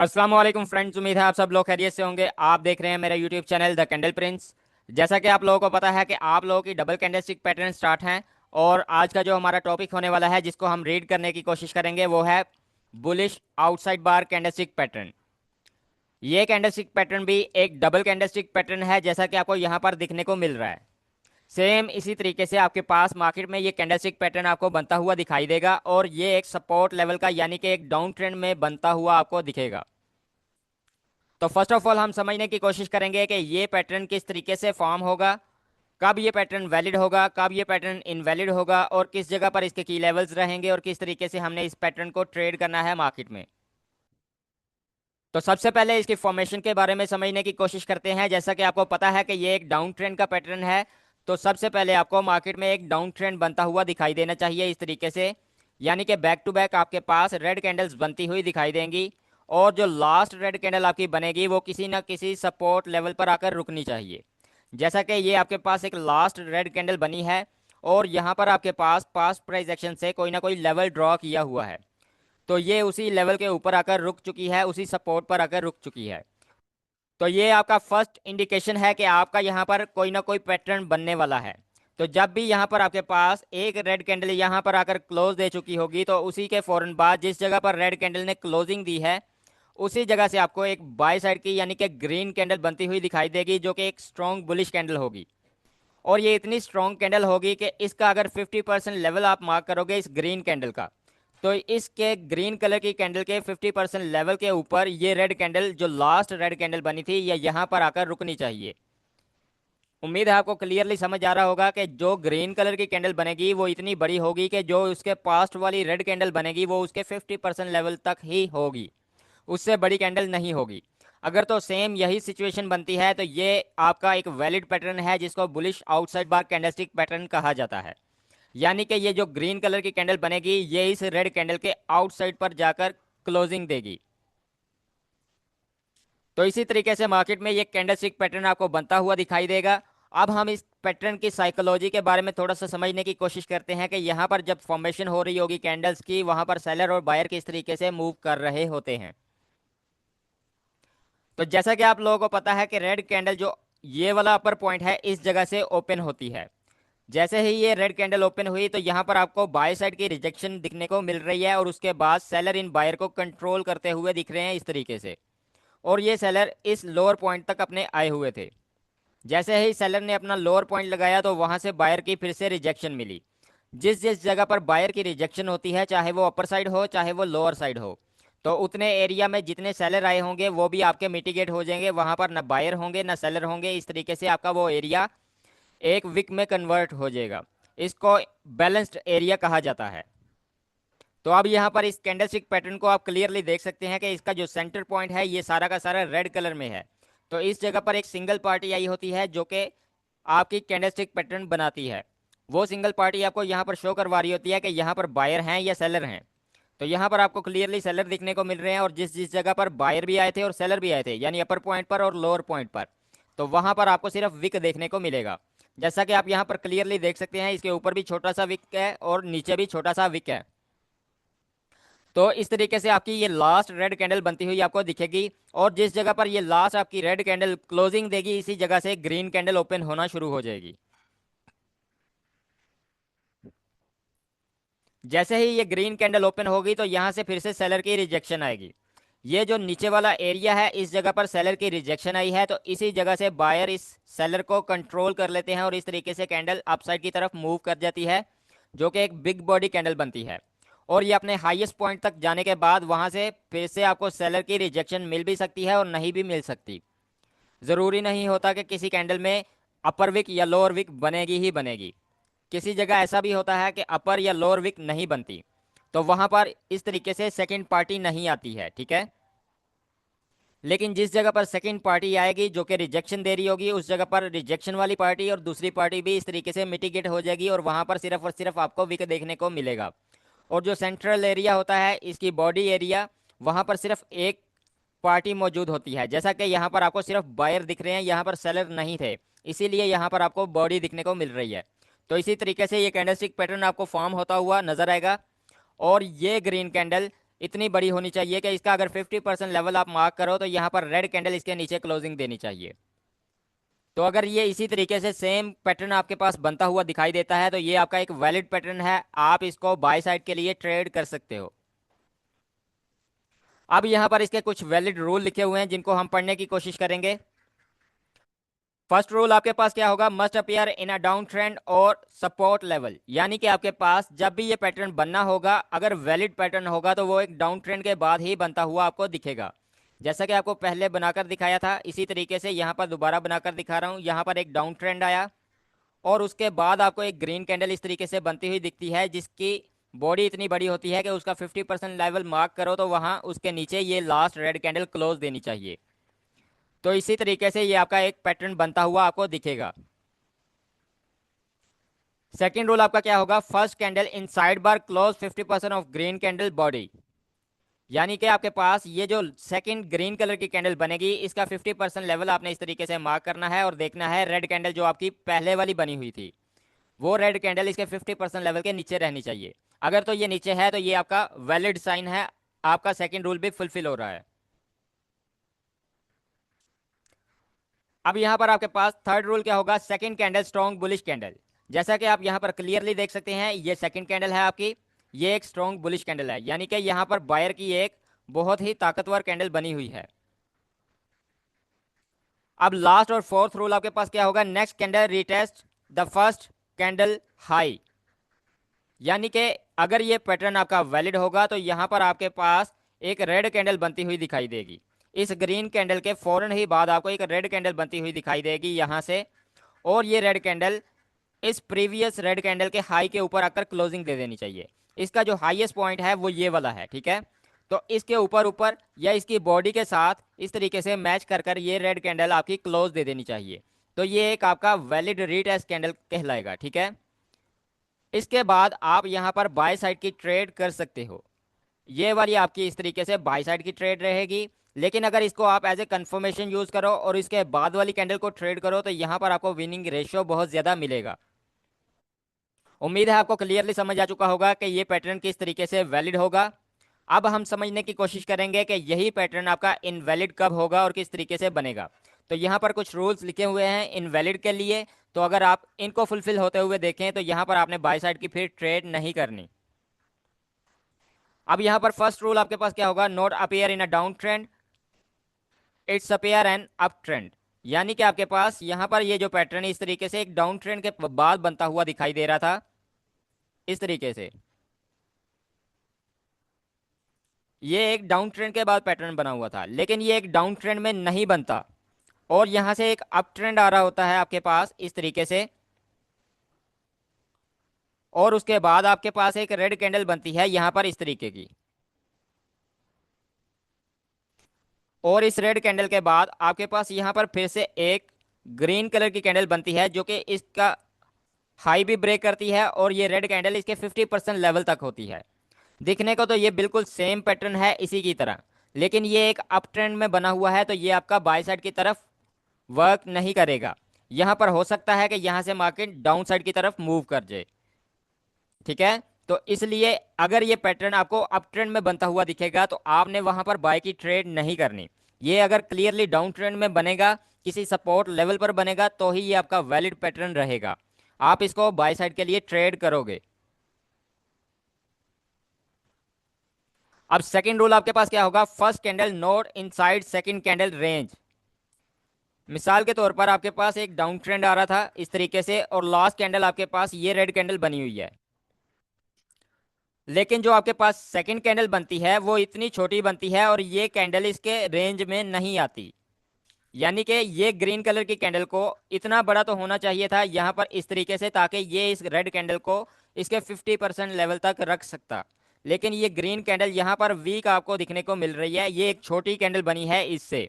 अस्सलाम वालेकुम फ्रेंड्स, उम्मीद है आप सब लोग खैरियत से होंगे। आप देख रहे हैं मेरा YouTube channel the candle Prince. जैसा कि आप लोगों को पता है कि आप लोगों की डबल कैंडलस्टिक पैटर्न स्टार्ट हैं। और आज का जो हमारा टॉपिक होने वाला है जिसको हम रीड करने की कोशिश करेंगे वो है बुलिश आउटसाइड बार कैंडलस्टिक पैटर्न। ये कैंडलस्टिक पैटर्न भी एक डबल कैंडलस्टिक पैटर्न है, जैसा कि आपको यहाँ पर दिखने को मिल रहा है। सेम इसी तरीके से आपके पास मार्केट में ये कैंडलस्टिक पैटर्न आपको बनता हुआ दिखाई देगा और ये एक सपोर्ट लेवल का यानी कि एक डाउन ट्रेंड में बनता हुआ आपको दिखेगा। तो फर्स्ट ऑफ ऑल हम समझने की कोशिश करेंगे कि ये पैटर्न किस तरीके से फॉर्म होगा, कब ये पैटर्न वैलिड होगा, कब ये पैटर्न इनवैलिड होगा और किस जगह पर इसके की लेवल्स रहेंगे और किस तरीके से हमने इस पैटर्न को ट्रेड करना है मार्केट में। तो सबसे पहले इसकी फॉर्मेशन के बारे में समझने की कोशिश करते हैं। जैसा कि आपको पता है कि ये एक डाउन ट्रेंड का पैटर्न है, तो सबसे पहले आपको मार्केट में एक डाउन ट्रेंड बनता हुआ दिखाई देना चाहिए इस तरीके से, यानी कि बैक टू बैक आपके पास रेड कैंडल्स बनती हुई दिखाई देंगी और जो लास्ट रेड कैंडल आपकी बनेगी वो किसी ना किसी सपोर्ट लेवल पर आकर रुकनी चाहिए। जैसा कि ये आपके पास एक लास्ट रेड कैंडल बनी है और यहाँ पर आपके पास पास्ट प्राइस एक्शन से कोई ना कोई लेवल ड्रॉ किया हुआ है, तो ये उसी लेवल के ऊपर आकर रुक चुकी है, उसी सपोर्ट पर आकर रुक चुकी है। तो ये आपका फर्स्ट इंडिकेशन है कि आपका यहाँ पर कोई ना कोई पैटर्न बनने वाला है। तो जब भी यहाँ पर आपके पास एक रेड कैंडल यहाँ पर आकर क्लोज दे चुकी होगी तो उसी के फौरन बाद जिस जगह पर रेड कैंडल ने क्लोजिंग दी है उसी जगह से आपको एक बाय साइड की यानी कि ग्रीन कैंडल बनती हुई दिखाई देगी, जो कि एक स्ट्रॉन्ग बुलिश कैंडल होगी। और ये इतनी स्ट्रॉन्ग कैंडल होगी कि इसका अगर 50% लेवल आप मार्क करोगे इस ग्रीन कैंडल का, तो इसके ग्रीन कलर की कैंडल के 50% लेवल के ऊपर ये रेड कैंडल जो लास्ट रेड कैंडल बनी थी ये यहाँ पर आकर रुकनी चाहिए। उम्मीद है आपको क्लियरली समझ आ रहा होगा कि जो ग्रीन कलर की कैंडल बनेगी वो इतनी बड़ी होगी कि जो उसके पास्ट वाली रेड कैंडल बनेगी वो उसके 50% लेवल तक ही होगी, उससे बड़ी कैंडल नहीं होगी। अगर तो सेम यही सिचुएशन बनती है तो ये आपका एक वैलिड पैटर्न है जिसको बुलिश आउटसाइड बार कैंडलस्टिक पैटर्न कहा जाता है। यानी कि ये जो ग्रीन कलर की कैंडल बनेगी ये इस रेड कैंडल के आउटसाइड पर जाकर क्लोजिंग देगी। तो इसी तरीके से मार्केट में ये कैंडलस्टिक पैटर्न आपको बनता हुआ दिखाई देगा। अब हम इस पैटर्न की साइकोलॉजी के बारे में थोड़ा सा समझने की कोशिश करते हैं कि यहाँ पर जब फॉर्मेशन हो रही होगी कैंडल्स की, वहां पर सेलर और बायर किस तरीके से मूव कर रहे होते हैं। तो जैसा कि आप लोगों को पता है कि रेड कैंडल जो ये वाला अपर पॉइंट है इस जगह से ओपन होती है। जैसे ही ये रेड कैंडल ओपन हुई तो यहाँ पर आपको बाय साइड की रिजेक्शन दिखने को मिल रही है और उसके बाद सेलर इन बायर को कंट्रोल करते हुए दिख रहे हैं इस तरीके से। और ये सेलर इस लोअर पॉइंट तक अपने आए हुए थे। जैसे ही सेलर ने अपना लोअर पॉइंट लगाया तो वहां से बायर की फिर से रिजेक्शन मिली। जिस जिस जगह पर बायर की रिजेक्शन होती है, चाहे वो अपर साइड हो चाहे वो लोअर साइड हो, तो उतने एरिया में जितने सेलर आए होंगे वो भी आपके मिटिगेट हो जाएंगे। वहां पर ना बायर होंगे ना सेलर होंगे, इस तरीके से आपका वो एरिया एक विक में कन्वर्ट हो जाएगा। इसको बैलेंस्ड एरिया कहा जाता है। तो अब यहाँ पर इस कैंडलस्टिक पैटर्न को आप क्लियरली देख सकते हैं कि इसका जो सेंटर पॉइंट है ये सारा का सारा रेड कलर में है। तो इस जगह पर एक सिंगल पार्टी आई होती है जो कि आपकी कैंडलस्टिक पैटर्न बनाती है। वो सिंगल पार्टी आपको यहाँ पर शो करवा रही होती है कि यहाँ पर बायर हैं या सेलर हैं। तो यहाँ पर आपको क्लियरली सेलर दिखने को मिल रहे हैं और जिस जिस जगह पर बायर भी आए थे और सेलर भी आए थे यानी अपर पॉइंट पर और लोअर पॉइंट पर, तो वहाँ पर आपको सिर्फ विक देखने को मिलेगा। जैसा कि आप यहाँ पर क्लियरली देख सकते हैं, इसके ऊपर भी छोटा सा विक है और नीचे भी छोटा सा विक है। तो इस तरीके से आपकी ये लास्ट रेड कैंडल बनती हुई आपको दिखेगी और जिस जगह पर ये लास्ट आपकी रेड कैंडल क्लोजिंग देगी इसी जगह से ग्रीन कैंडल ओपन होना शुरू हो जाएगी। जैसे ही ये ग्रीन कैंडल ओपन होगी तो यहाँ से फिर से सेलर की रिजेक्शन आएगी। ये जो नीचे वाला एरिया है इस जगह पर सेलर की रिजेक्शन आई है, तो इसी जगह से बायर इस सेलर को कंट्रोल कर लेते हैं और इस तरीके से कैंडल अपसाइड की तरफ मूव कर जाती है, जो कि एक बिग बॉडी कैंडल बनती है। और ये अपने हाईएस्ट पॉइंट तक जाने के बाद वहां से फिर से आपको सेलर की रिजेक्शन मिल भी सकती है और नहीं भी मिल सकती। ज़रूरी नहीं होता कि किसी कैंडल में अपर विक या लोअर विक बनेगी ही बनेगी। किसी जगह ऐसा भी होता है कि अपर या लोअर विक नहीं बनती, तो वहां पर इस तरीके से सेकंड पार्टी नहीं आती है, ठीक है। लेकिन जिस जगह पर सेकंड पार्टी आएगी जो कि रिजेक्शन दे रही होगी उस जगह पर रिजेक्शन वाली पार्टी और दूसरी पार्टी भी इस तरीके से मिटिगेट हो जाएगी और वहां पर सिर्फ और सिर्फ आपको विक देखने को मिलेगा। और जो सेंट्रल एरिया होता है इसकी बॉडी एरिया, वहां पर सिर्फ एक पार्टी मौजूद होती है। जैसा कि यहाँ पर आपको सिर्फ बायर दिख रहे हैं, यहाँ पर सेलर नहीं थे, इसीलिए यहाँ पर आपको बॉडी दिखने को मिल रही है। तो इसी तरीके से ये कैंडलस्टिक पैटर्न आपको फॉर्म होता हुआ नजर आएगा और ये ग्रीन कैंडल इतनी बड़ी होनी चाहिए कि इसका अगर 50% लेवल आप मार्क करो तो यहाँ पर रेड कैंडल इसके नीचे क्लोजिंग देनी चाहिए। तो अगर ये इसी तरीके से सेम पैटर्न आपके पास बनता हुआ दिखाई देता है तो ये आपका एक वैलिड पैटर्न है, आप इसको बाय साइड के लिए ट्रेड कर सकते हो। अब यहाँ पर इसके कुछ वैलिड रूल लिखे हुए हैं जिनको हम पढ़ने की कोशिश करेंगे। फर्स्ट रूल आपके पास क्या होगा, must appear in a down trend और सपोर्ट लेवल, यानी कि आपके पास जब भी ये पैटर्न बनना होगा, अगर वैलिड पैटर्न होगा तो वो एक डाउन ट्रेंड के बाद ही बनता हुआ आपको दिखेगा। जैसा कि आपको पहले बनाकर दिखाया था इसी तरीके से यहाँ पर दोबारा बनाकर दिखा रहा हूँ। यहाँ पर एक डाउन ट्रेंड आया और उसके बाद आपको एक ग्रीन कैंडल इस तरीके से बनती हुई दिखती है जिसकी बॉडी इतनी बड़ी होती है कि उसका 50% लेवल मार्क करो तो वहाँ उसके नीचे ये लास्ट रेड कैंडल क्लोज देनी चाहिए। तो इसी तरीके से ये आपका एक पैटर्न बनता हुआ आपको दिखेगा। सेकेंड रूल आपका क्या होगा, first candle in side bar close 50% of green candle body, यानी कि आपके पास ये जो सेकंड ग्रीन कलर की कैंडल बनेगी इसका 50% लेवल आपने इस तरीके से मार्क करना है और देखना है रेड कैंडल जो आपकी पहले वाली बनी हुई थी वो रेड कैंडल इसके 50% लेवल के नीचे रहनी चाहिए। अगर तो ये नीचे है तो ये आपका वैलिड साइन है, आपका सेकंड रूल भी फुलफिल हो रहा है। अब यहाँ पर आपके पास थर्ड रूल क्या होगा, second candle strong bullish candle. जैसा कि आप यहाँ पर क्लियरली देख सकते हैं ये सेकंड कैंडल है आपकी, ये एक स्ट्रॉन्ग बुलिश कैंडल है, यानी कि यहाँ पर बायर की एक बहुत ही ताकतवर कैंडल बनी हुई है। अब लास्ट और फोर्थ रूल आपके पास क्या होगा, next candle retest the first candle high, यानी कि अगर ये पैटर्न आपका वैलिड होगा तो यहाँ पर आपके पास एक रेड कैंडल बनती हुई दिखाई देगी। इस ग्रीन कैंडल के फौरन ही बाद आपको एक रेड कैंडल बनती हुई दिखाई देगी यहाँ से, और ये रेड कैंडल इस प्रीवियस रेड कैंडल के हाई के ऊपर आकर क्लोजिंग दे देनी चाहिए। इसका जो हाईएस्ट पॉइंट है वो ये वाला है, ठीक है। तो इसके ऊपर ऊपर या इसकी बॉडी के साथ इस तरीके से मैच कर कर ये रेड कैंडल आपकी क्लोज दे देनी चाहिए। तो ये एक आपका वैलिड रीटेस्ट कैंडल कहलाएगा, ठीक है। इसके बाद आप यहाँ पर बाय साइड की ट्रेड कर सकते हो। ये वाली आपकी इस तरीके से बाय साइड की ट्रेड रहेगी, लेकिन अगर इसको आप एज ए कंफर्मेशन यूज करो और इसके बाद वाली कैंडल को ट्रेड करो तो यहाँ पर आपको विनिंग रेशियो बहुत ज़्यादा मिलेगा। उम्मीद है आपको क्लियरली समझ आ चुका होगा कि ये पैटर्न किस तरीके से वैलिड होगा। अब हम समझने की कोशिश करेंगे कि यही पैटर्न आपका इनवैलिड कब होगा और किस तरीके से बनेगा। तो यहाँ पर कुछ रूल्स लिखे हुए हैं इनवैलिड के लिए, तो अगर आप इनको फुलफिल होते हुए देखें तो यहाँ पर आपने बाय साइड की फिर ट्रेड नहीं करनी। अब यहाँ पर फर्स्ट रूल आपके पास क्या होगा, not appear in a down trend, it's appear an up trend, यानी कि आपके पास यहाँ पर ये जो पैटर्न इस तरीके से एक डाउन ट्रेंड के बाद बनता हुआ दिखाई दे रहा था इस तरीके से, ये एक डाउन ट्रेंड के बाद पैटर्न बना हुआ था, लेकिन ये एक डाउन ट्रेंड में नहीं बनता और यहाँ से एक अप ट्रेंड आ रहा होता है आपके पास इस तरीके से, और उसके बाद आपके पास एक रेड कैंडल बनती है यहाँ पर इस तरीके की, और इस रेड कैंडल के बाद आपके पास यहाँ पर फिर से एक ग्रीन कलर की कैंडल बनती है जो कि इसका हाई भी ब्रेक करती है और ये रेड कैंडल इसके 50% लेवल तक होती है। दिखने को तो ये बिल्कुल सेम पैटर्न है इसी की तरह, लेकिन ये एक अप ट्रेंड में बना हुआ है तो ये आपका बाय साइड की तरफ वर्क नहीं करेगा। यहाँ पर हो सकता है कि यहाँ से मार्केट डाउन साइड की तरफ मूव कर जाए, ठीक है। तो इसलिए अगर ये पैटर्न आपको अप ट्रेंड में बनता हुआ दिखेगा तो आपने वहां पर बाय की ट्रेड नहीं करनी। ये अगर क्लियरली डाउन ट्रेंड में बनेगा, किसी सपोर्ट लेवल पर बनेगा तो ही ये आपका वैलिड पैटर्न रहेगा, आप इसको बाय साइड के लिए ट्रेड करोगे। अब सेकंड रूल आपके पास क्या होगा, first candle note inside second candle range. मिसाल के तौर पर आपके पास एक डाउन ट्रेंड आ रहा था इस तरीके से और लास्ट कैंडल आपके पास ये रेड कैंडल बनी हुई है, लेकिन जो आपके पास सेकंड कैंडल बनती है वो इतनी छोटी बनती है और ये कैंडल इसके रेंज में नहीं आती, यानी कि ये ग्रीन कलर की कैंडल को इतना बड़ा तो होना चाहिए था यहाँ पर इस तरीके से ताकि ये इस रेड कैंडल को इसके 50% लेवल तक रख सकता, लेकिन ये ग्रीन कैंडल यहाँ पर वीक आपको दिखने को मिल रही है, ये एक छोटी कैंडल बनी है इससे,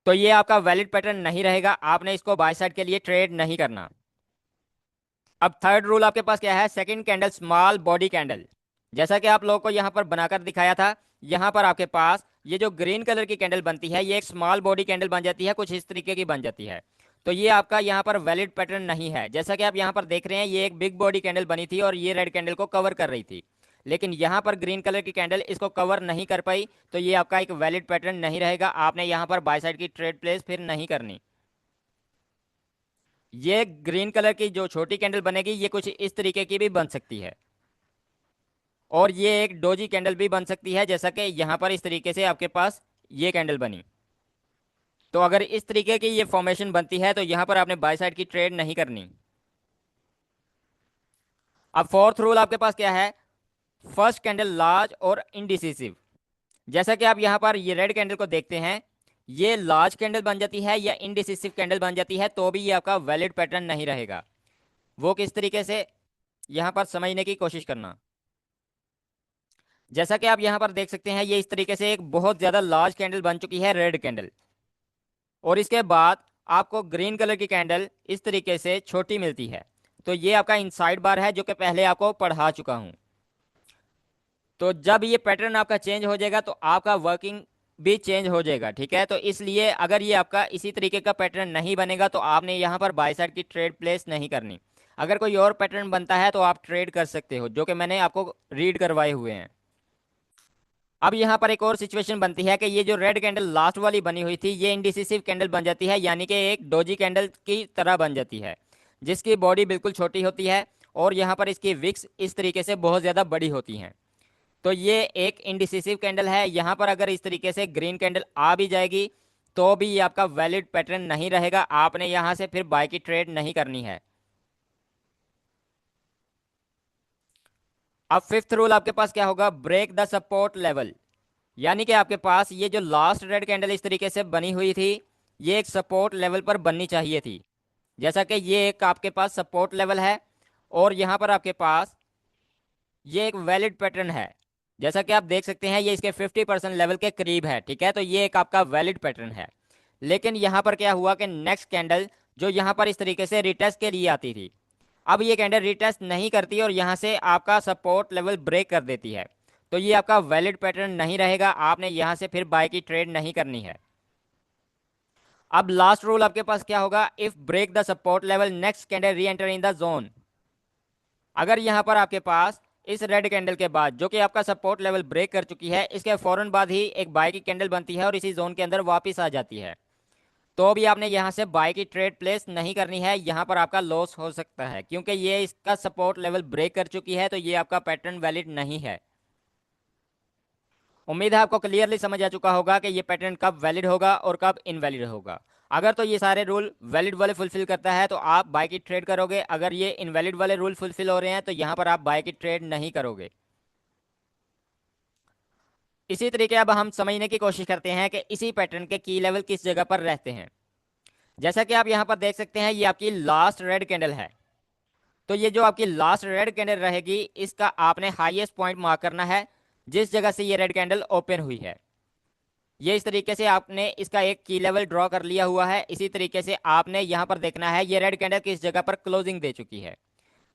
तो ये आपका वैलिड पैटर्न नहीं रहेगा, आपने इसको बाय साइड के लिए ट्रेड नहीं करना। अब थर्ड रूल आपके पास क्या है, second candle small body candle. जैसा कि आप लोगों को यहाँ पर बनाकर दिखाया था, यहाँ पर आपके पास ये जो ग्रीन कलर की कैंडल बनती है ये एक स्मॉल बॉडी कैंडल बन जाती है, कुछ इस तरीके की बन जाती है, तो ये आपका यहाँ पर वैलिड पैटर्न नहीं है। जैसा कि आप यहाँ पर देख रहे हैं ये एक बिग बॉडी कैंडल बनी थी और ये रेड कैंडल को कवर कर रही थी, लेकिन यहाँ पर ग्रीन कलर की कैंडल इसको कवर नहीं कर पाई, तो ये आपका एक वैलिड पैटर्न नहीं रहेगा। आपने यहाँ पर बाय साइड की ट्रेड प्लेस फिर नहीं करनी। ये ग्रीन कलर की जो छोटी कैंडल बनेगी ये कुछ इस तरीके की भी बन सकती है, और ये एक डोजी कैंडल भी बन सकती है, जैसा कि यहाँ पर इस तरीके से आपके पास ये कैंडल बनी। तो अगर इस तरीके की ये फॉर्मेशन बनती है तो यहाँ पर आपने बाय साइड की ट्रेड नहीं करनी। अब फोर्थ रूल आपके पास क्या है? फर्स्ट कैंडल लार्ज और इनडिसिसिव। जैसा कि आप यहाँ पर ये रेड कैंडल को देखते हैं, ये लार्ज कैंडल बन जाती है या इनडिसिसिव कैंडल बन जाती है तो भी ये आपका वैलिड पैटर्न नहीं रहेगा। वो किस तरीके से, यहाँ पर समझने की कोशिश करना। जैसा कि आप यहाँ पर देख सकते हैं, ये इस तरीके से एक बहुत ज़्यादा लार्ज कैंडल बन चुकी है रेड कैंडल, और इसके बाद आपको ग्रीन कलर की कैंडल इस तरीके से छोटी मिलती है। तो ये आपका इनसाइड बार है जो कि पहले आपको पढ़ा चुका हूँ। तो जब ये पैटर्न आपका चेंज हो जाएगा तो आपका वर्किंग भी चेंज हो जाएगा, ठीक है। तो इसलिए अगर ये आपका इसी तरीके का पैटर्न नहीं बनेगा तो आपने यहाँ पर बाय साइड की ट्रेड प्लेस नहीं करनी। अगर कोई और पैटर्न बनता है तो आप ट्रेड कर सकते हो, जो कि मैंने आपको रीड करवाए हुए हैं। अब यहाँ पर एक और सिचुएशन बनती है कि ये जो रेड कैंडल लास्ट वाली बनी हुई थी ये इंडिसिसिव कैंडल बन जाती है, यानी कि एक डोजी कैंडल की तरह बन जाती है, जिसकी बॉडी बिल्कुल छोटी होती है और यहाँ पर इसकी विक्स इस तरीके से बहुत ज़्यादा बड़ी होती हैं। तो ये एक इंडिसिसिव कैंडल है। यहाँ पर अगर इस तरीके से ग्रीन कैंडल आ भी जाएगी तो भी ये आपका वैलिड पैटर्न नहीं रहेगा। आपने यहाँ से फिर बाय की ट्रेड नहीं करनी है। अब फिफ्थ रूल आपके पास क्या होगा? Break the support level. यानी कि आपके पास ये जो लास्ट रेड कैंडल इस तरीके से बनी हुई थी ये एक सपोर्ट लेवल पर बननी चाहिए थी। जैसा कि ये एक आपके पास सपोर्ट लेवल है और यहाँ पर आपके पास ये एक वैलिड पैटर्न है। जैसा कि आप देख सकते हैं ये इसके 50% लेवल के करीब है, ठीक है। तो ये एक आपका वैलिड पैटर्न है। लेकिन यहाँ पर क्या हुआ कि नेक्स्ट कैंडल जो यहाँ पर इस तरीके से रिटेस्ट के लिए आती थी, अब ये कैंडल रिटेस्ट नहीं करती और यहाँ से आपका सपोर्ट लेवल ब्रेक कर देती है। तो ये आपका वैलिड पैटर्न नहीं रहेगा। आपने यहाँ से फिर बाय की ट्रेड नहीं करनी है। अब लास्ट रूल आपके पास क्या होगा? If break the support level next candle reenter in the zone. अगर यहाँ पर आपके पास इस रेड कैंडल के बाद जो कि आपका सपोर्ट लेवल ब्रेक कर चुकी है इसके फौरन बाद ही एक बाय की कैंडल बनती है और इसी जोन के अंदर वापस आ जाती है, तो भी आपने यहाँ से बाय की ट्रेड प्लेस नहीं करनी है। यहाँ पर आपका लॉस हो सकता है क्योंकि ये इसका सपोर्ट लेवल ब्रेक कर चुकी है, तो ये आपका पैटर्न वैलिड नहीं है। उम्मीद है आपको क्लियरली समझ आ चुका होगा कि ये पैटर्न कब वैलिड होगा और कब इनवैलिड होगा। अगर तो ये सारे रूल वैलिड वाले फुलफिल करता है तो आप बाय की ट्रेड करोगे। अगर ये इनवैलिड वाले रूल फुलफिल हो रहे हैं तो यहाँ पर आप बाय की ट्रेड नहीं करोगे। इसी तरीके अब हम समझने की कोशिश करते हैं कि इसी पैटर्न के की लेवल किस जगह पर रहते हैं। जैसा कि आप यहाँ पर देख सकते हैं ये आपकी लास्ट रेड कैंडल है। तो ये जो आपकी लास्ट रेड कैंडल रहेगी इसका आपने हाईएस्ट पॉइंट मार्क करना है जिस जगह से ये रेड कैंडल ओपन हुई है। ये इस तरीके से आपने इसका एक की लेवल ड्रॉ कर लिया हुआ है। इसी तरीके से आपने यहाँ पर देखना है ये रेड कैंडल किस जगह पर क्लोजिंग दे चुकी है।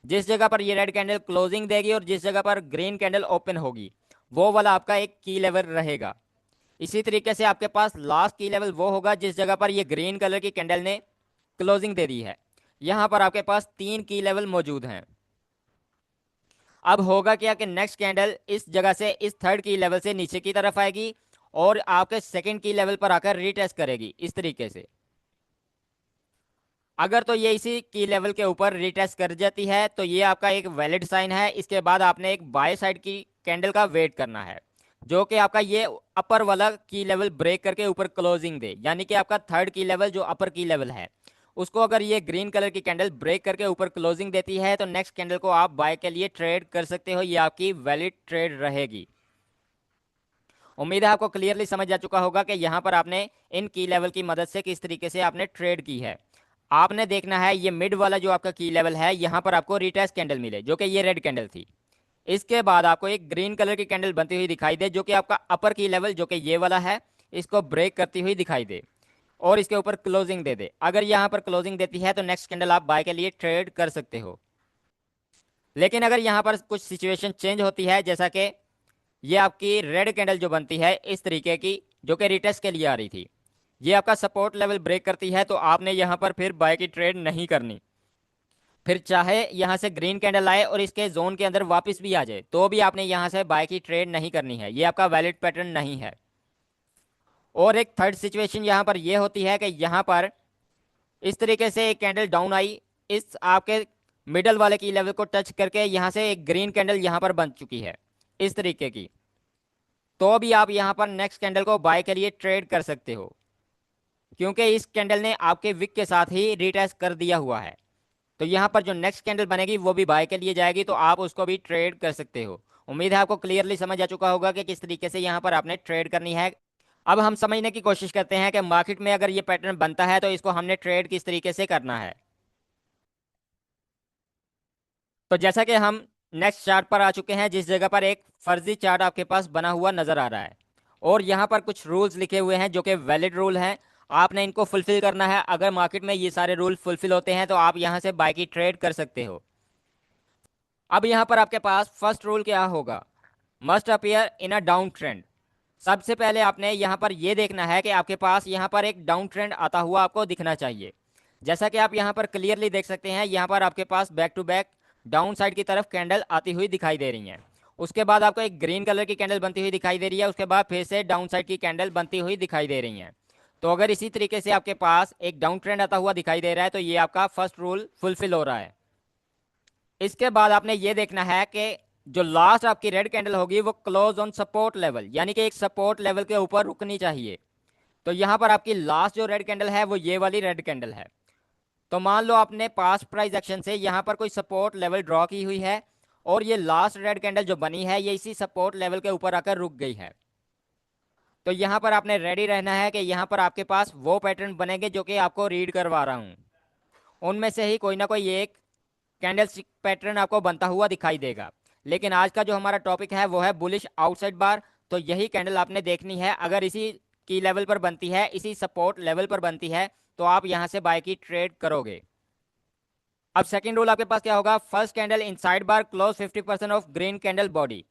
जिस जगह पर ये रेड कैंडल क्लोजिंग देगी और जिस जगह पर ग्रीन कैंडल ओपन होगी वो वाला आपका एक की लेवल रहेगा। इसी तरीके से आपके पास लास्ट की लेवल वो होगा जिस जगह पर ये ग्रीन कलर की कैंडल ने क्लोजिंग दे दी है। यहाँ पर आपके पास 3 की लेवल मौजूद हैं। अब होगा क्या कि नेक्स्ट कैंडल इस जगह से इस थर्ड की लेवल से नीचे की तरफ आएगी और आपके सेकंड की लेवल पर आकर रीटेस्ट करेगी इस तरीके से। अगर तो ये इसी की लेवल के ऊपर रीटेस्ट कर जाती है तो ये आपका एक वैलिड साइन है। इसके बाद आपने एक बाय साइड की कैंडल का वेट करना है जो कि आपका ये अपर वाला की लेवल ब्रेक करके ऊपर क्लोजिंग दे, यानी कि आपका थर्ड की लेवल जो अपर की लेवल है उसको अगर ये ग्रीन कलर की कैंडल ब्रेक करके ऊपर क्लोजिंग देती है तो नेक्स्ट कैंडल को आप बाय के लिए ट्रेड कर सकते हो। ये आपकी वैलिड ट्रेड रहेगी। उम्मीद है आपको क्लियरली समझ आ चुका होगा कि यहाँ पर आपने इन की लेवल की मदद से किस तरीके से आपने ट्रेड की है। आपने देखना है ये मिड वाला जो आपका की लेवल है यहाँ पर आपको रिटेस्ट कैंडल मिले जो कि ये रेड कैंडल थी। इसके बाद आपको एक ग्रीन कलर की कैंडल बनती हुई दिखाई दे जो कि आपका अपर की लेवल जो कि ये वाला है इसको ब्रेक करती हुई दिखाई दे और इसके ऊपर क्लोजिंग दे दे। अगर यहाँ पर क्लोजिंग देती है तो नेक्स्ट कैंडल आप बाय के लिए ट्रेड कर सकते हो। लेकिन अगर यहाँ पर कुछ सिचुएशन चेंज होती है, जैसा कि ये आपकी रेड कैंडल जो बनती है इस तरीके की जो कि रिटेस्ट के लिए आ रही थी, ये आपका सपोर्ट लेवल ब्रेक करती है तो आपने यहाँ पर फिर बाय की ट्रेड नहीं करनी। फिर चाहे यहाँ से ग्रीन कैंडल आए और इसके जोन के अंदर वापस भी आ जाए तो भी आपने यहाँ से बाय की ट्रेड नहीं करनी है, ये आपका वैलिड पैटर्न नहीं है। और एक थर्ड सिचुएशन यहाँ पर यह होती है कि यहाँ पर इस तरीके से एक कैंडल डाउन आई, इस आपके मिडल वाले की लेवल को टच करके यहाँ से एक ग्रीन कैंडल यहाँ पर बन चुकी है इस तरीके की, तो भी आप यहाँ पर नेक्स्ट कैंडल को बाय के लिए ट्रेड कर सकते हो, क्योंकि इस कैंडल ने आपके विक के साथ ही रिटेस्ट कर दिया हुआ है। तो यहाँ पर जो नेक्स्ट कैंडल बनेगी वो भी बाय के लिए जाएगी, तो आप उसको भी ट्रेड कर सकते हो। उम्मीद है आपको क्लियरली समझ आ चुका होगा कि किस तरीके से यहाँ पर आपने ट्रेड करनी है। अब हम समझने की कोशिश करते हैं कि मार्केट में अगर ये पैटर्न बनता है तो इसको हमने ट्रेड किस तरीके से करना है। तो जैसा कि हम नेक्स्ट चार्ट पर आ चुके हैं, जिस जगह पर एक फर्जी चार्ट आपके पास बना हुआ नजर आ रहा है और यहाँ पर कुछ रूल्स लिखे हुए हैं जो कि वैलिड रूल हैं, आपने इनको फुलफिल करना है। अगर मार्केट में ये सारे रूल फुलफिल होते हैं तो आप यहाँ से बाय की ट्रेड कर सकते हो। अब यहाँ पर आपके पास फर्स्ट रूल क्या होगा, must appear in a down trend. सबसे पहले आपने यहाँ पर ये देखना है कि आपके पास यहाँ पर एक डाउन ट्रेंड आता हुआ आपको दिखना चाहिए। जैसा कि आप यहाँ पर क्लियरली देख सकते हैं, यहाँ पर आपके पास back to back down side की तरफ कैंडल आती हुई दिखाई दे रही है। उसके बाद आपको एक ग्रीन कलर की कैंडल बनती हुई दिखाई दे रही है, उसके बाद फिर से डाउन साइड की कैंडल बनती हुई दिखाई दे रही है। तो अगर इसी तरीके से आपके पास एक डाउन ट्रेंड आता हुआ दिखाई दे रहा है तो ये आपका फर्स्ट रूल फुलफिल हो रहा है। इसके बाद आपने ये देखना है कि जो लास्ट आपकी रेड कैंडल होगी वो क्लोज ऑन सपोर्ट लेवल, यानी कि एक सपोर्ट लेवल के ऊपर रुकनी चाहिए। तो यहाँ पर आपकी लास्ट जो रेड कैंडल है वो ये वाली रेड कैंडल है। तो मान लो आपने पास्ट प्राइस एक्शन से यहाँ पर कोई सपोर्ट लेवल ड्रॉ की हुई है और ये लास्ट रेड कैंडल जो बनी है ये इसी सपोर्ट लेवल के ऊपर आकर रुक गई है। तो यहाँ पर आपने रेडी रहना है कि यहाँ पर आपके पास वो पैटर्न बनेंगे जो कि आपको रीड करवा रहा हूँ, उनमें से ही कोई ना कोई एक कैंडल स्टिक पैटर्न आपको बनता हुआ दिखाई देगा। लेकिन आज का जो हमारा टॉपिक है वो है बुलिश आउटसाइड बार। तो यही कैंडल आपने देखनी है, अगर इसी की लेवल पर बनती है, इसी सपोर्ट लेवल पर बनती है तो आप यहां से बाय की ट्रेड करोगे। अब सेकंड रूल आपके पास क्या होगा, first candle inside bar close 50% of green candle body.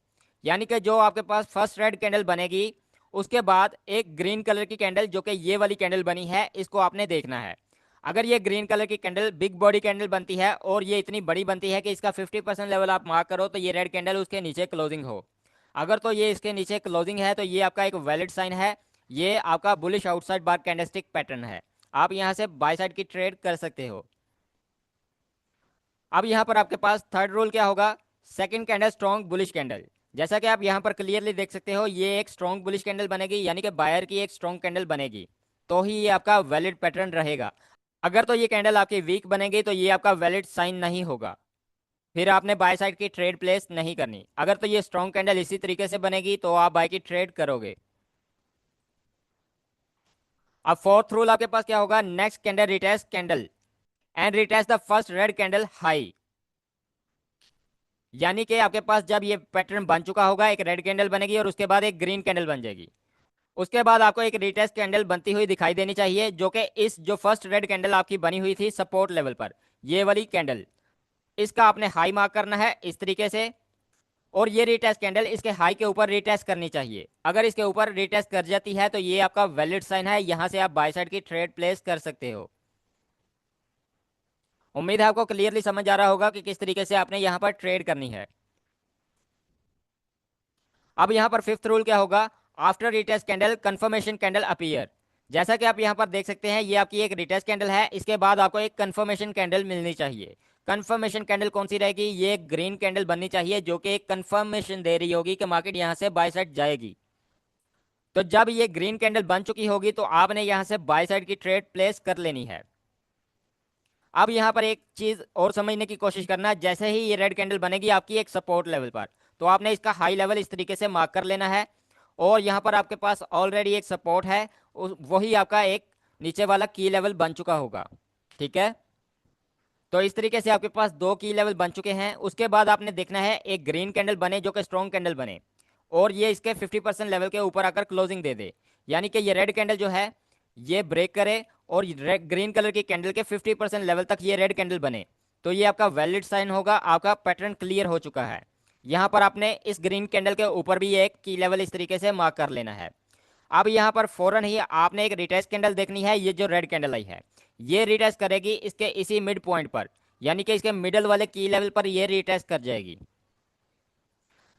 यानी कि जो आपके पास फर्स्ट रेड कैंडल बनेगी उसके बाद एक ग्रीन कलर की कैंडल जो कि ये वाली कैंडल बनी है इसको आपने देखना है। अगर ये ग्रीन कलर की कैंडल बिग बॉडी कैंडल बनती है और ये इतनी बड़ी बनती है कि इसका 50% लेवल आप मार्क करो तो ये रेड कैंडल उसके नीचे क्लोजिंग हो, अगर तो ये इसके नीचे क्लोजिंग है तो ये आपका एक वैलिड साइन है, ये आपका बुलिश आउटसाइड बार कैंडलस्टिक पैटर्न है, आप यहाँ से बाय साइड की ट्रेड कर सकते हो। अब यहाँ पर आपके पास थर्ड रूल क्या होगा, second candle strong bullish candle. जैसा कि आप यहाँ पर क्लियरली देख सकते हो ये एक स्ट्रॉन्ग बुलिश कैंडल बनेगी, यानी कि बायर की एक स्ट्रॉन्ग कैंडल बनेगी, तो ही ये आपका वैलिड पैटर्न रहेगा। अगर तो ये कैंडल आपकी वीक बनेगी तो ये आपका वैलिड साइन नहीं होगा, फिर आपने बाय साइड की ट्रेड प्लेस नहीं करनी। अगर तो ये स्ट्रॉन्ग कैंडल इसी तरीके से बनेगी तो आप बाय की ट्रेड करोगे। अब फोर्थ रूल आपके पास क्या होगा, next candle retest candle and retest the first red candle high. यानी कि आपके पास जब ये पैटर्न बन चुका होगा, एक रेड कैंडल बनेगी और उसके बाद एक ग्रीन कैंडल बन जाएगी, उसके बाद आपको एक रिटेस्ट कैंडल बनती हुई दिखाई देनी चाहिए जो कि इस जो फर्स्ट रेड कैंडल आपकी बनी हुई थी सपोर्ट लेवल पर, ये वाली कैंडल, इसका आपने हाई मार्क करना है इस तरीके से, और ये रिटेस्ट कैंडल इसके हाई के ऊपर रिटेस्ट करनी चाहिए। अगर इसके ऊपर रिटेस्ट कर जाती है तो ये आपका वैलिड साइन है, यहां से आप बाय साइड की ट्रेड प्लेस कर सकते हो। उम्मीद है आपको क्लियरली समझ आ रहा होगा कि किस तरीके से आपने यहाँ पर ट्रेड करनी है। अब यहाँ पर फिफ्थ रूल क्या होगा, after retest candle confirmation candle appear. जैसा कि आप यहाँ पर देख सकते हैं ये आपकी एक रिटेस्ट कैंडल है, इसके बाद आपको एक कंफर्मेशन कैंडल मिलनी चाहिए। कंफर्मेशन कैंडल कौन सी रहेगी, ये एक ग्रीन कैंडल बननी चाहिए जो कि एक कंफर्मेशन दे रही होगी कि मार्केट यहाँ से बाय साइड जाएगी। तो जब ये ग्रीन कैंडल बन चुकी होगी तो आपने यहाँ से बाय साइड की ट्रेड प्लेस कर लेनी है। अब यहाँ पर एक चीज और समझने की कोशिश करना, जैसे ही ये रेड कैंडल बनेगी आपकी एक सपोर्ट लेवल पर, तो आपने इसका हाई लेवल इस तरीके से मार्क कर लेना है, और यहाँ पर आपके पास ऑलरेडी एक सपोर्ट है, वही आपका एक नीचे वाला की लेवल बन चुका होगा। ठीक है, तो इस तरीके से आपके पास दो की लेवल बन चुके हैं। उसके बाद आपने देखना है एक ग्रीन कैंडल बने जो कि स्ट्रॉन्ग कैंडल बने और ये इसके 50% लेवल के ऊपर आकर क्लोजिंग दे दे, यानी कि ये रेड कैंडल जो है ये ब्रेक करे और ग्रीन कलर की कैंडल के 50% लेवल तक ये रेड कैंडल बने, तो ये आपका वैलिड साइन होगा, आपका पैटर्न क्लियर हो चुका है। यहाँ पर आपने इस ग्रीन कैंडल के ऊपर भी एक की लेवल इस तरीके से मार्क कर लेना है। अब यहाँ पर फौरन ही आपने एक रिटेस्ट कैंडल देखनी है, ये जो रेड कैंडल आई है ये रिटेस्ट करेगी इसके इसी मिड पॉइंट पर, यानी कि इसके मिडल वाले की लेवल पर ये रीटेस्ट कर जाएगी।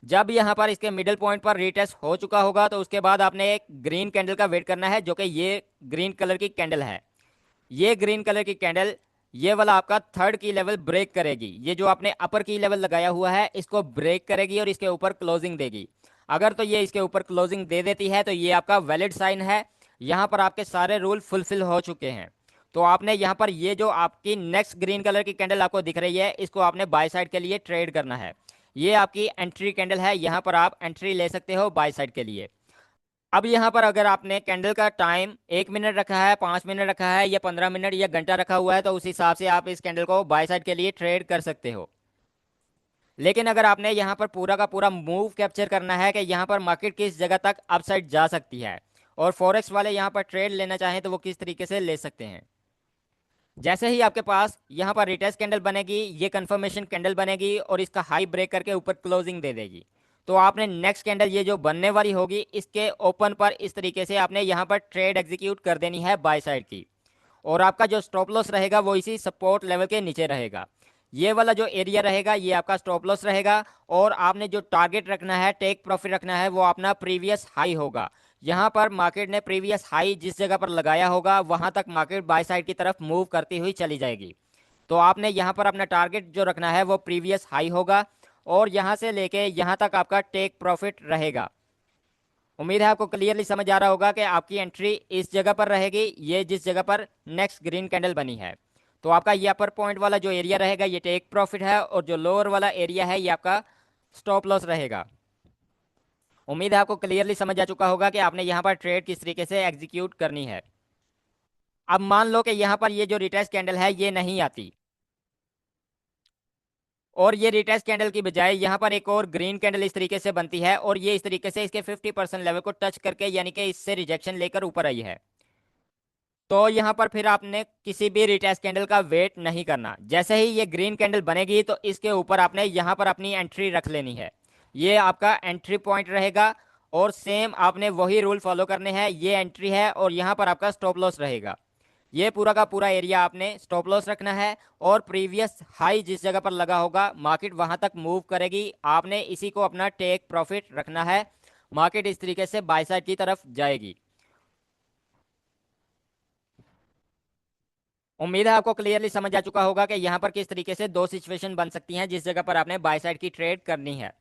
जब यहाँ पर इसके मिडल पॉइंट पर रीटेस्ट हो चुका होगा तो उसके बाद आपने एक ग्रीन कैंडल का वेट करना है, जो कि ये ग्रीन कलर की कैंडल है। ये ग्रीन कलर की कैंडल ये वाला आपका थर्ड की लेवल ब्रेक करेगी। ये जो आपने अपर की लेवल लगाया हुआ है इसको ब्रेक करेगी और इसके ऊपर क्लोजिंग देगी। अगर तो ये इसके ऊपर क्लोजिंग दे देती है तो ये आपका वैलिड साइन है, यहाँ पर आपके सारे रूल फुलफिल हो चुके हैं। तो आपने यहाँ पर ये जो आपकी नेक्स्ट ग्रीन कलर की कैंडल आपको दिख रही है इसको आपने बाय साइड के लिए ट्रेड करना है। ये आपकी एंट्री कैंडल है, यहाँ पर आप एंट्री ले सकते हो बाय साइड के लिए। अब यहाँ पर अगर आपने कैंडल का टाइम 1 मिनट रखा है, 5 मिनट रखा है, या 15 मिनट या घंटा रखा हुआ है तो उस हिसाब से आप इस कैंडल को बाय साइड के लिए ट्रेड कर सकते हो। लेकिन अगर आपने यहाँ पर पूरा का पूरा मूव कैप्चर करना है कि यहाँ पर मार्केट किस जगह तक अपसाइड जा सकती है और फॉरेक्स वाले यहाँ पर ट्रेड लेना चाहें तो वो किस तरीके से ले सकते हैं। जैसे ही आपके पास यहाँ पर रिटेस्ट कैंडल बनेगी, ये कंफर्मेशन कैंडल बनेगी और इसका हाई ब्रेक करके ऊपर क्लोजिंग दे देगी, तो आपने नेक्स्ट कैंडल ये जो बनने वाली होगी इसके ओपन पर इस तरीके से आपने यहाँ पर ट्रेड एग्जीक्यूट कर देनी है बाय साइड की। और आपका जो स्टॉप लॉस रहेगा वो इसी सपोर्ट लेवल के नीचे रहेगा। ये वाला जो एरिया रहेगा ये आपका स्टॉप लॉस रहेगा और आपने जो टारगेट रखना है, टेक प्रॉफिट रखना है, वो अपना प्रीवियस हाई होगा। यहाँ पर मार्केट ने प्रीवियस हाई जिस जगह पर लगाया होगा वहां तक मार्केट बाय साइड की तरफ मूव करती हुई चली जाएगी। तो आपने यहाँ पर अपना टारगेट जो रखना है वो प्रीवियस हाई होगा और यहाँ से लेके यहाँ तक आपका टेक प्रॉफिट रहेगा। उम्मीद है आपको क्लियरली समझ आ रहा होगा कि आपकी एंट्री इस जगह पर रहेगी, ये जिस जगह पर नेक्स्ट ग्रीन कैंडल बनी है। तो आपका ये अपर पॉइंट वाला जो एरिया रहेगा ये टेक प्रॉफिट है और जो लोअर वाला एरिया है ये आपका स्टॉप लॉस रहेगा। उम्मीद है आपको क्लियरली समझ आ चुका होगा कि आपने यहाँ पर ट्रेड किस तरीके से एग्जीक्यूट करनी है। अब मान लो कि यहाँ पर ये जो रिटेस्ट कैंडल है ये नहीं आती और ये रिटेस्ट कैंडल की बजाय यहाँ पर एक और ग्रीन कैंडल इस तरीके से बनती है और ये इस तरीके से इसके 50% लेवल को टच करके यानी कि इससे रिजेक्शन लेकर ऊपर आई है, तो यहाँ पर फिर आपने किसी भी रिटेस्ट कैंडल का वेट नहीं करना। जैसे ही ये ग्रीन कैंडल बनेगी तो इसके ऊपर आपने यहाँ पर अपनी एंट्री रख लेनी है। ये आपका एंट्री पॉइंट रहेगा और सेम आपने वही रूल फॉलो करने हैं। ये एंट्री है और यहाँ पर आपका स्टॉप लॉस रहेगा। ये पूरा का पूरा एरिया आपने स्टॉप लॉस रखना है और प्रीवियस हाई जिस जगह पर लगा होगा मार्केट वहां तक मूव करेगी, आपने इसी को अपना टेक प्रॉफिट रखना है। मार्केट इस तरीके से बाय साइड की तरफ जाएगी। उम्मीद है आपको क्लियरली समझ आ चुका होगा कि यहाँ पर किस तरीके से दो सिचुएशन बन सकती हैं जिस जगह पर आपने बाय साइड की ट्रेड करनी है।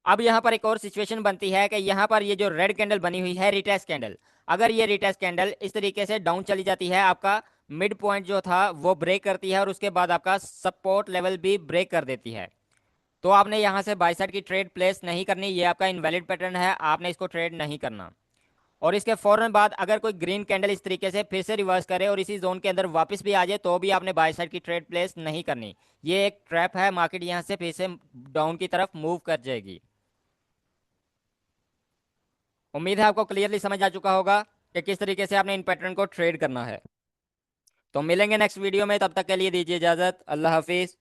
अब यहाँ पर एक और सिचुएशन बनती है कि यहाँ पर ये जो रेड कैंडल बनी हुई है रिटेस्ट कैंडल, अगर ये रिटेस्ट कैंडल इस तरीके से डाउन चली जाती है, आपका मिड पॉइंट जो था वो ब्रेक करती है और उसके बाद आपका सपोर्ट लेवल भी ब्रेक कर देती है, तो आपने यहाँ से बाय साइड की ट्रेड प्लेस नहीं करनी। ये आपका इनवैलिड पैटर्न है, आपने इसको ट्रेड नहीं करना। और इसके फौरन बाद अगर कोई ग्रीन कैंडल इस तरीके से फिर से रिवर्स करे और इसी जोन के अंदर वापस भी आ जाए तो भी आपने बाय साइड की ट्रेड प्लेस नहीं करनी। ये एक ट्रैप है, मार्केट यहाँ से फिर से डाउन की तरफ मूव कर जाएगी। उम्मीद है आपको क्लियरली समझ आ चुका होगा कि किस तरीके से आपने इन पैटर्न को ट्रेड करना है। तो मिलेंगे नेक्स्ट वीडियो में, तब तक के लिए दीजिए इजाज़त। अल्लाह हाफिज़।